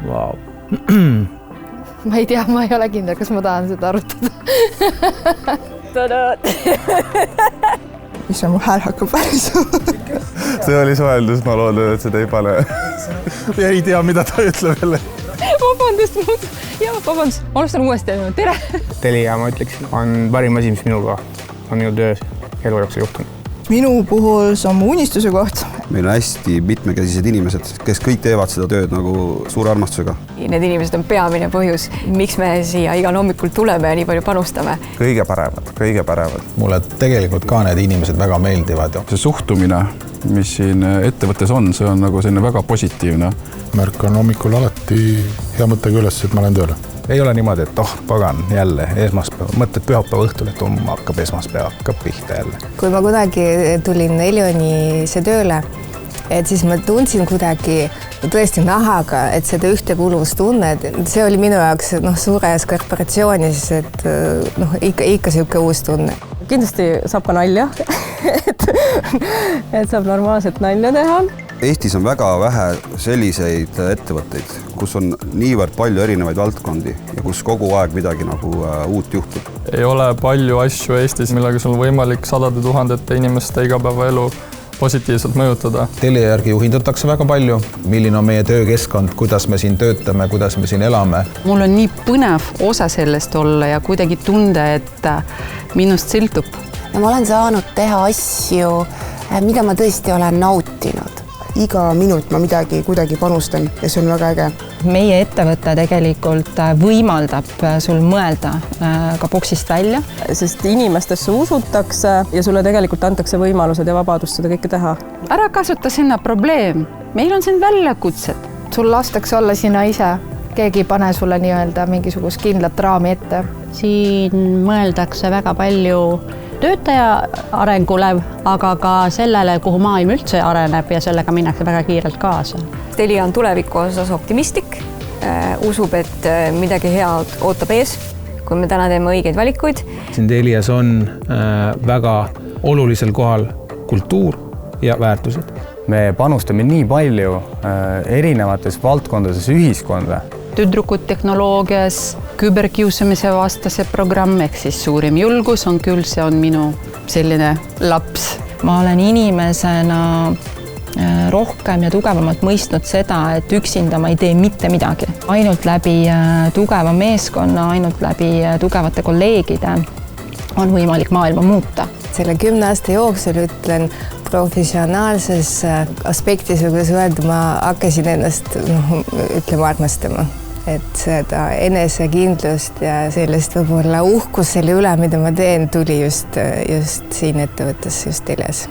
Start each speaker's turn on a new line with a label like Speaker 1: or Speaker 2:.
Speaker 1: Wow.
Speaker 2: Ma ei tea, ma ei ole kindel, kas ma tahan seda arutada.
Speaker 3: Mis on mu hääl hakkab värisema?
Speaker 4: See oli suheldus, ma loodan, et seda ei pane. Ja ei tea, mida ta ütleb jälle.
Speaker 2: Vabandust, ma alustan uuesti. Tere!
Speaker 1: Telia, ma ütleks, on parim asi, mis minuga on minu töös elu jooksul juhtunud.
Speaker 3: Minu puhul see on mu unistuse koht.
Speaker 5: Meil on hästi mitmekesised inimesed, kes kõik teevad seda tööd nagu suure armastusega.
Speaker 6: Need inimesed on peamine põhjus, miks me siia igal hommikul tuleme ja nii palju panustame.
Speaker 4: Kõige paremad.
Speaker 7: Mulle tegelikult ka need inimesed väga meeldivad.
Speaker 8: See suhtumine, mis siin ettevõttes on, see on nagu selline väga positiivne.
Speaker 7: Märkan hommikul alati hea mõttega üles, et ma lähen tööle. Ei ole niimoodi, et pagan jälle esmaspäeva. Mõtled pühapäeva õhtul, et hakkab esmaspäeva, hakkab pihta jälle.
Speaker 9: Kui ma kunagi tulin Elionisse tööle, et siis ma tundsin kuidagi tõesti nahaga, et seda ühtekuuluvustunned, see oli minu jaoks suures korporatsioonis, et ikka siuke uus tunne.
Speaker 10: Kindlasti saab ka nalja, et saab normaalselt nalja teha.
Speaker 5: Eestis on väga vähe selliseid ettevõtteid, kus on niivõrd palju erinevaid valdkondi ja kus kogu aeg midagi nagu uut juhtub.
Speaker 11: Ei ole palju asju Eestis, millega sul on võimalik sadade tuhandete inimeste igapäevaelu positiivselt mõjutada.
Speaker 7: Telia järgi juhindatakse väga palju, milline on meie töökeskkond, kuidas me siin töötame, kuidas me siin elame.
Speaker 12: Mul on nii põnev osa sellest olla ja kuidagi tunde, et minust sõltub.
Speaker 13: Ja ma olen saanud teha asju, mida ma tõesti olen nautinud.
Speaker 3: Iga minut ma midagi kuidagi panustan ja see on väga äge.
Speaker 14: Meie ettevõte tegelikult võimaldab sul mõelda ka boksist välja.
Speaker 10: Sest inimestesse usutakse ja sulle tegelikult antakse võimalused ja vabadust seda kõike teha.
Speaker 12: Ära kasuta sinna probleem. Meil on siin väljakutsed.
Speaker 2: Sul lastakse olla sina ise. Keegi ei pane sulle nii-öelda mingisugust kindlat raami ette.
Speaker 15: Siin mõeldakse väga palju töötaja arengule, aga ka sellele, kuhu maailm üldse areneb ja sellega minnakse väga kiirelt kaasa.
Speaker 6: Telia on tuleviku osas optimistlik, usub, et midagi head ootab ees, kui me täna teeme õigeid valikuid.
Speaker 1: Siin Telias on väga olulisel kohal kultuur ja väärtused. Me panustame nii palju erinevates valdkondades ühiskonda.
Speaker 12: Tüdrukud tehnoloogias, küberkiusamise vastase programm, ehk siis suurim julgus on küll, see on minu selline laps.
Speaker 14: Ma olen inimesena rohkem ja tugevamalt mõistnud seda, et üksinda ma ei tee mitte midagi. Ainult läbi tugeva meeskonna, ainult läbi tugevate kolleegide on võimalik maailma muuta.
Speaker 9: Selle 10 aasta jooksul ütlen professionaalses aspektis, kuidas öelda, ma hakkasin ennast armastama. Et seda enesekindlust ja sellest võib-olla uhkus selle üle, mida ma teen, tuli just siin ettevõttes, just Telias.